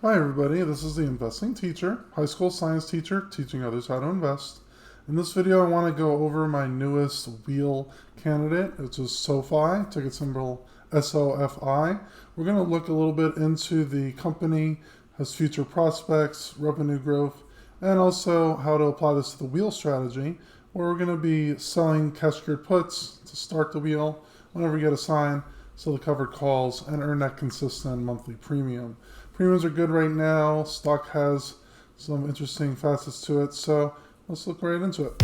Hi everybody, this is the investing teacher, high school science teacher, teaching others how to invest. In this video I want to go over my newest wheel candidate, which is SOFI, ticket symbol SOFI. We're going to look a little bit into the company, has future prospects, revenue growth, and also how to apply this to the wheel strategy, where we're going to be selling cash secured puts to start the wheel whenever you get a sign, sell the covered calls, and earn that consistent monthly premium. Premiums are good right now. Stock has some interesting facets to it, so let's look right into it.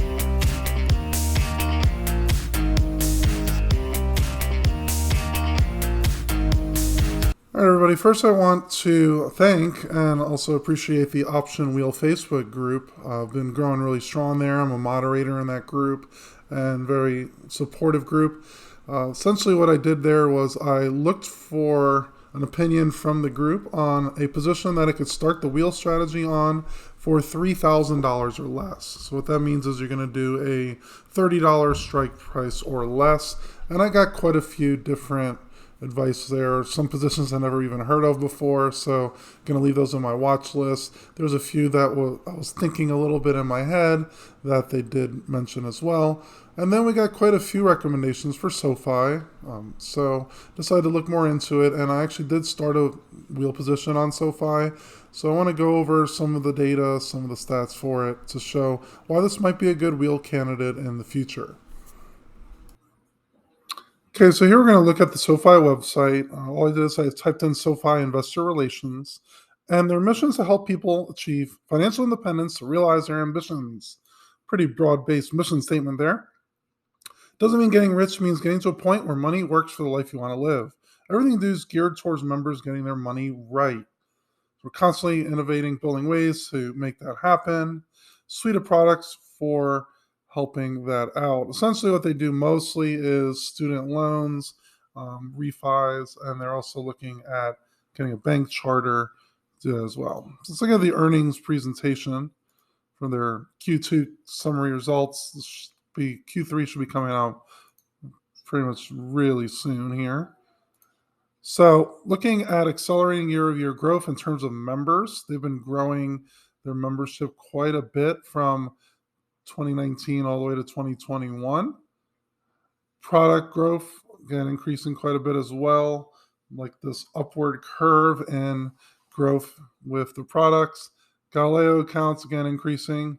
All right, everybody. First, I want to thank and also appreciate the Option Wheel Facebook group. I've been growing really strong there. I'm a moderator in that group and very supportive group. Essentially, what I did there was I looked for an opinion from the group on a position that I could start the wheel strategy on for $3,000 or less. So what that means is you're going to do a $30 strike price or less. And I got quite a few different advice there. Some positions I never even heard of before, so going to leave those on my watch list. There's a few that I was thinking a little bit in my head that they did mention as well. And then we got quite a few recommendations for SoFi, so decided to look more into it, and I actually did start a wheel position on SoFi. So I want to go over some of the data, some of the stats for it to show why this might be a good wheel candidate in the future. Okay, so here we're going to look at the SoFi website. All I did is I typed in SoFi Investor Relations, and their mission is to help people achieve financial independence to realize their ambitions. Pretty broad-based mission statement there. Doesn't mean getting rich, means getting to a point where money works for the life you want to live. Everything you do is geared towards members getting their money right. We're constantly innovating, building ways to make that happen. Suite of products for helping that out. Essentially, what they do mostly is student loans, refis, and they're also looking at getting a bank charter as well. So let's look at the earnings presentation for their Q2 summary results. Q3 should be coming out pretty much really soon here. So looking at accelerating year-over-year growth in terms of members, they've been growing their membership quite a bit from 2019 all the way to 2021. Product growth, again, increasing quite a bit as well, like this upward curve in growth with the products. Galileo accounts, again, increasing.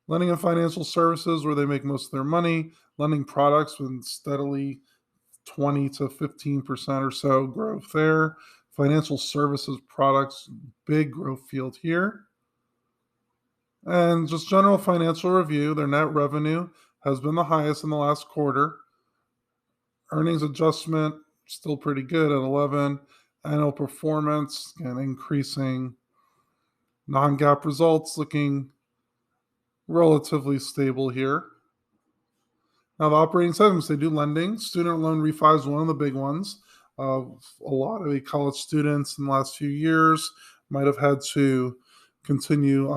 Lending and financial services, where they make most of their money. Lending products with steadily 20 to 15% or so growth there. Financial services products, big growth field here. And just general financial review, their net revenue has been the highest in the last quarter. Earnings adjustment, still pretty good at 11. Annual performance, again, increasing. Non-GAAP results looking relatively stable here. Now, the operating segments, they do lending. Student loan refi is one of the big ones. A lot of the college students in the last few years might have had to continue,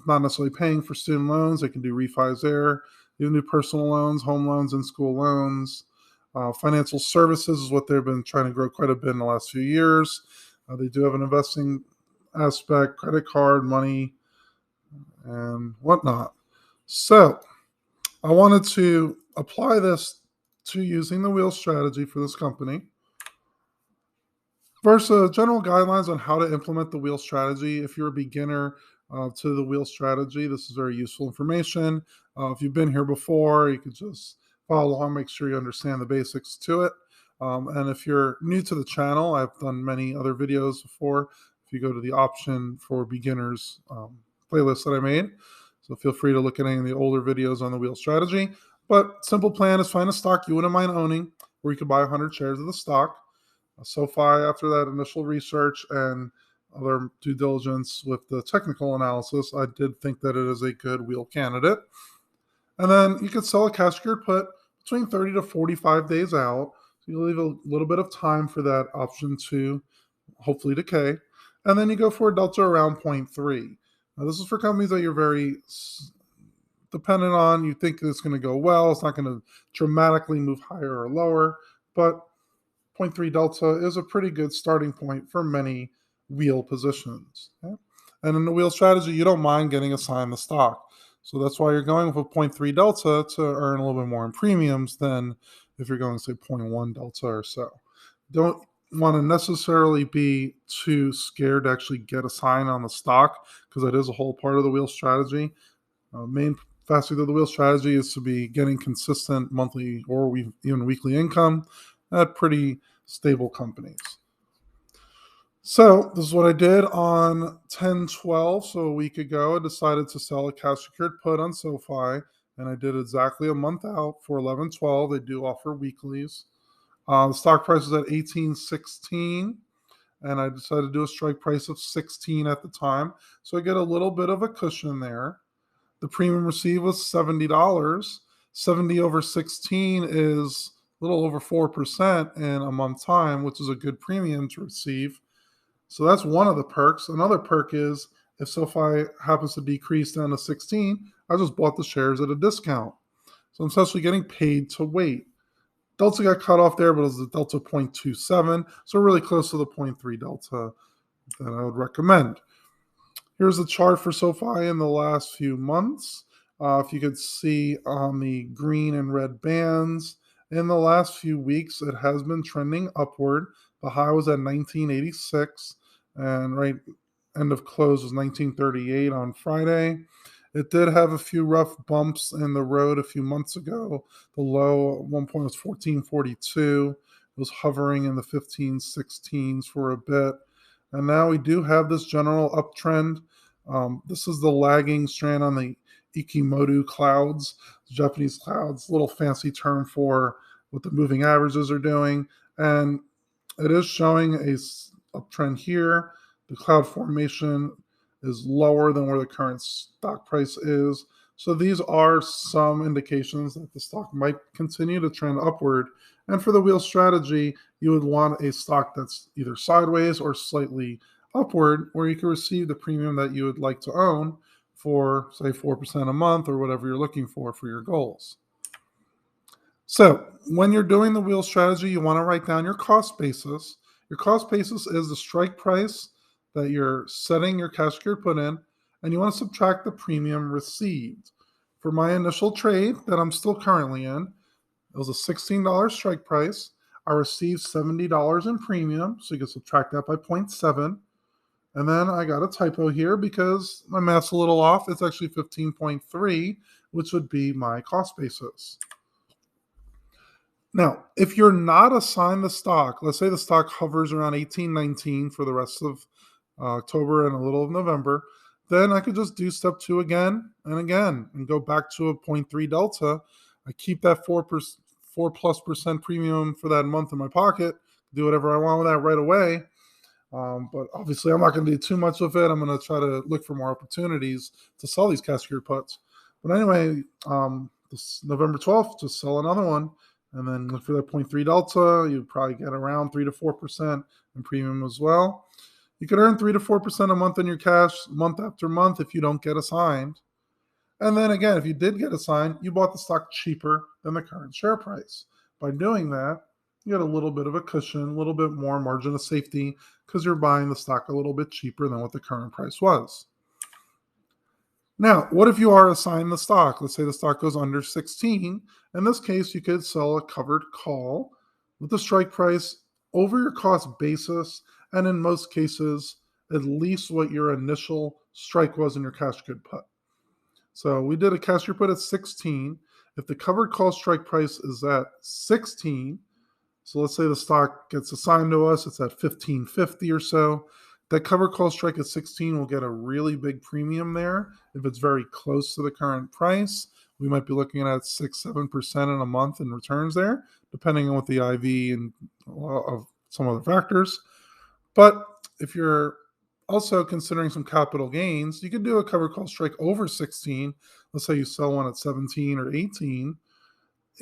not necessarily paying for student loans. They can do refis there. You do personal loans, home loans, and school loans. Financial services is what they've been trying to grow quite a bit in the last few years. They do have an investing aspect, credit card, money, and whatnot. So I wanted to apply this to using the wheel strategy for this company. First, general guidelines on how to implement the wheel strategy. If you're a beginner to the wheel strategy, this is very useful information. If you've been here before, you could just follow along, make sure you understand the basics to it. And if you're new to the channel, I've done many other videos before. If you go to the option for beginners playlist that I made, so feel free to look at any of the older videos on the wheel strategy. But simple plan is find a stock you wouldn't mind owning, where you could buy 100 shares of the stock. SoFi, after that initial research and other due diligence with the technical analysis, I did think that it is a good wheel candidate. And then you could sell a cash secured put between 30 to 45 days out. So you leave a little bit of time for that option to hopefully decay. And then you go for a delta around 0.3. Now, this is for companies that you're very dependent on. You think it's going to go well. It's not going to dramatically move higher or lower, but 0.3 delta is a pretty good starting point for many wheel positions. Okay? And in the wheel strategy, you don't mind getting assigned the stock. So that's why you're going with a zero point 0.3 delta to earn a little bit more in premiums than if you're going, say, 0.1 delta or so. Don't want to necessarily be too scared to actually get assigned on the stock because that is a whole part of the wheel strategy. Main facet of the wheel strategy is to be getting consistent monthly or even weekly income at pretty stable companies. So this is what I did on 10/12, so a week ago. I decided to sell a cash secured put on SoFi, and I did exactly a month out for 11/12. They do offer weeklies. The stock price was at 18.16, and I decided to do a strike price of 16 at the time, so I get a little bit of a cushion there. The premium received was $70. 70 over 16 is a little over 4% in a month time, which is a good premium to receive. So that's one of the perks. Another perk is if SoFi happens to decrease down to 16, I just bought the shares at a discount. So I'm essentially getting paid to wait. Delta got cut off there, but it was the Delta 0.27, so really close to the 0.3 Delta that I would recommend. Here's the chart for SoFi in the last few months. If you could see on the green and red bands, in the last few weeks, it has been trending upward. The high was at 1986, and right end of close was 1938 on Friday. It did have a few rough bumps in the road a few months ago. The low at one point was 1442. It was hovering in the 1516s for a bit. And now we do have this general uptrend. This is the lagging strand on the Ikimoto clouds, Japanese clouds, little fancy term for what the moving averages are doing. And it is showing a uptrend here. The cloud formation is lower than where the current stock price is. So these are some indications that the stock might continue to trend upward. And for the wheel strategy, you would want a stock that's either sideways or slightly upward, where you can receive the premium that you would like to own for, say, 4% a month or whatever you're looking for your goals. So when you're doing the wheel strategy, you want to write down your cost basis. Your cost basis is the strike price that you're setting your cash secured put in, and you want to subtract the premium received. For my initial trade that I'm still currently in, it was a $16 strike price. I received $70 in premium, so you can subtract that by 0.7. And then I got a typo here because my math's a little off. It's actually 15.3, which would be my cost basis. Now, if you're not assigned the stock, let's say the stock hovers around 18.19 for the rest of October and a little of November, then I could just do step 2 again and go back to a 0.3 delta. I keep that 4+% premium for that month in my pocket, do whatever I want with that right away. But obviously, I'm not going to do too much of it. I'm going to try to look for more opportunities to sell these cash secured puts. But anyway, this November 12th, just sell another one and then look for that 0.3 delta. You'd probably get around 3 to 4% in premium as well. You could earn 3 to 4% a month in your cash month after month if you don't get assigned. And then again, if you did get assigned, you bought the stock cheaper than the current share price. By doing that, you get a little bit of a cushion, a little bit more margin of safety because you're buying the stock a little bit cheaper than what the current price was. Now, what if you are assigned the stock? Let's say the stock goes under 16. In this case, you could sell a covered call with the strike price over your cost basis, and in most cases, at least what your initial strike was in your cash secured put. So we did a cash secured put at 16. If the covered call strike price is at 16, so let's say the stock gets assigned to us, it's at 15.50 or so. That covered call strike at 16 will get a really big premium there. If it's very close to the current price, we might be looking at 6-7% in a month in returns there, depending on what the IV and of some other factors. But if you're also considering some capital gains, you could do a covered call strike over 16. Let's say you sell one at 17 or 18.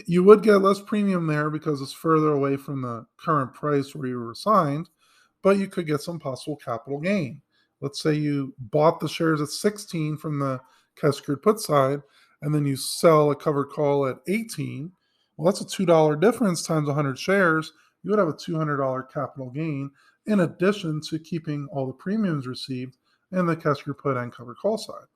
You would get less premium there because it's further away from the current price where you were assigned, but you could get some possible capital gain. Let's say you bought the shares at 16 from the cash secured put side, and then you sell a covered call at 18. Well, that's a $2 difference times 100 shares. You would have a $200 capital gain in addition to keeping all the premiums received in the cash your put and covered call side.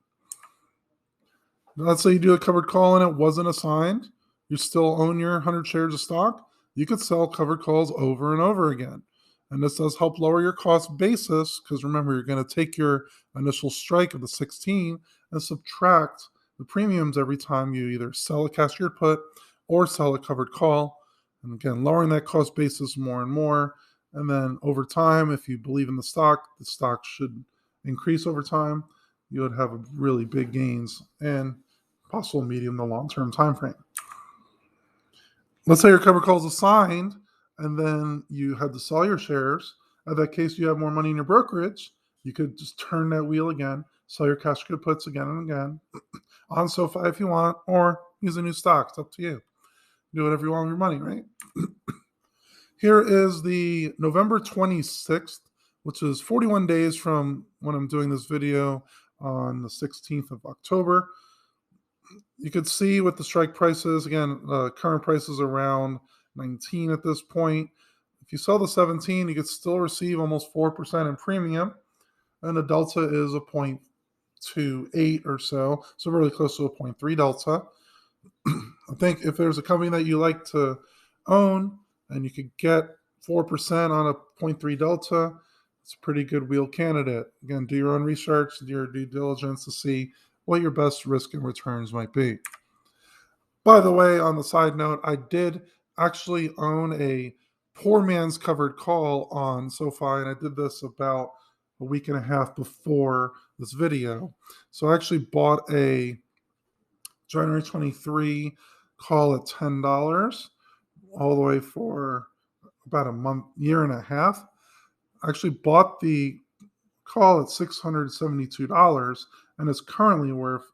Let's say you do a covered call and it wasn't assigned. You still own your 100 shares of stock. You could sell covered calls over and over again. And this does help lower your cost basis because remember, you're going to take your initial strike of the 16 and subtract the premiums every time you either sell a cash your put or sell a covered call. And again, lowering that cost basis more and more. And then over time, if you believe in the stock should increase over time. You would have really big gains in possible medium to long-term time frame. Let's say your covered call is assigned and then you had to sell your shares. In that case, you have more money in your brokerage. You could just turn that wheel again, sell your cash good puts again and again on SOFI if you want, or use a new stock. It's up to you. Do whatever you want with your money, right? Here is the November 26th, which is 41 days from when I'm doing this video on the 16th of October. You could see what the strike price is. Again, current price is around 19 at this point. If you sell the 17, you could still receive almost 4% in premium, and the delta is a 0.28 or so really close to a 0.3 delta. I think if there's a company that you like to own and you could get 4% on a 0.3 delta, it's a pretty good wheel candidate. Again, do your own research, do your due diligence to see what your best risk and returns might be. By the way, on the side note, I did actually own a poor man's covered call on SOFI, and I did this about a week and a half before this video. So I actually bought a January 23 call at $10 all the way for about a year and a half. I actually bought the call at $672 and it's currently worth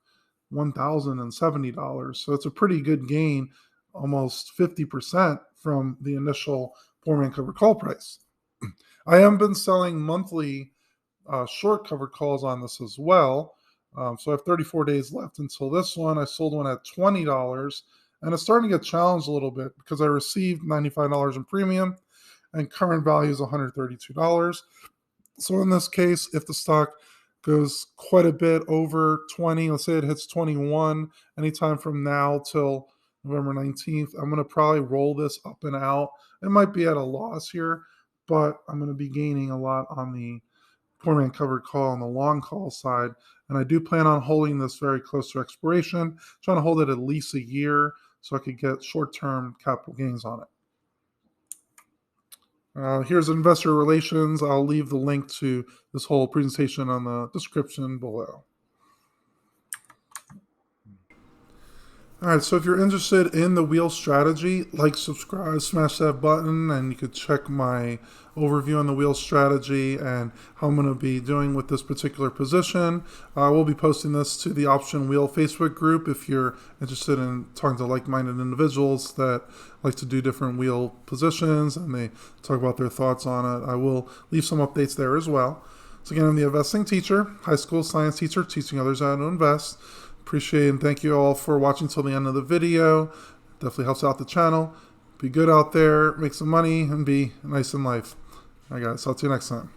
$1,070. So it's a pretty good gain, almost 50% from the initial poor man covered call price. I have been selling monthly short covered calls on this as well. So I have 34 days left until this one. I sold one at $20 and it's starting to get challenged a little bit because I received $95 in premium and current value is $132. So in this case, if the stock goes quite a bit over 20, let's say it hits 21 anytime from now till November 19th, I'm going to probably roll this up and out. It might be at a loss here, but I'm going to be gaining a lot on the poor man covered call on the long call side. And I do plan on holding this very close to expiration, trying to hold it at least a year so I could get short-term capital gains on it. Here's investor relations. I'll leave the link to this whole presentation on the description below. All right, so if you're interested in the wheel strategy, like, subscribe, smash that button, and you could check my overview on the wheel strategy and how I'm going to be doing with this particular position. We'll be posting this to the Option Wheel Facebook group if you're interested in talking to like-minded individuals that like to do different wheel positions and they talk about their thoughts on it. I will leave some updates there as well. So again, I'm the investing teacher, high school science teacher, teaching others how to invest. Appreciate and thank you all for watching till the end of the video. Definitely helps out the channel. Be good out there, make some money, and be nice in life. All right, guys. I'll see you next time.